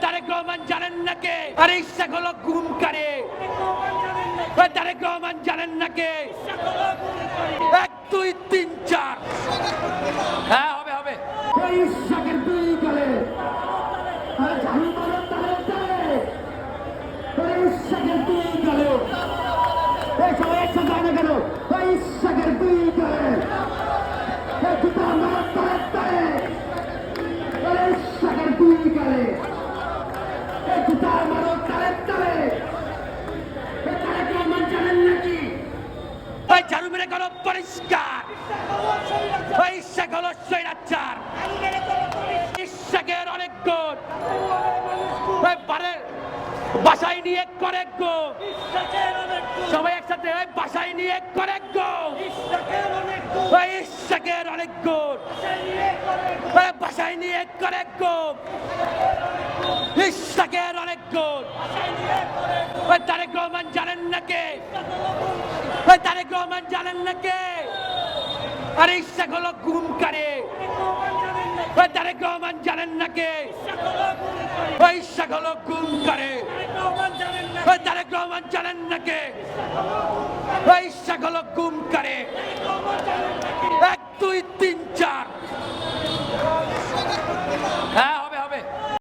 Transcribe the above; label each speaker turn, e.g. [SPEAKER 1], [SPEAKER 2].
[SPEAKER 1] তারেক রহমান জানেন না কে? আরে ইশাক হলো গুমকারে। তারেক রহমান জানেন না কে? 1 2 3 4। হ্যাঁ হবে হবে।
[SPEAKER 2] ইশাকের দুই গালে ইশাকের দুই গালে সবাই একসাথে আনে কেন? ইশাকের দুই গালে ইশাকের দুই গালে তারেক রহমান জানেন নাকি?
[SPEAKER 1] ঝাড়ু মেরে গেল পরিষ্কার। ইশাক হলো স্বৈরাচার। ইশাকের অনেক গুণ। বাসায় নিয়ে করে গো। সবাই একসাথে বাসায় নিয়ে করে গো। ইশাকের অনেক গুণ। বাসায় নিয়ে করে গো। ইশাকের অনেক গুণ। তারেক রহমান জানেন না কে? তারেক রহমান জানেন না কে? আরে ইশাক হলো গুমকারে। তারেক রহমান জানেন না কে? ইশাক হলো গুমকারে। তারেক রহমান জানেন না কে? ইশাক হলো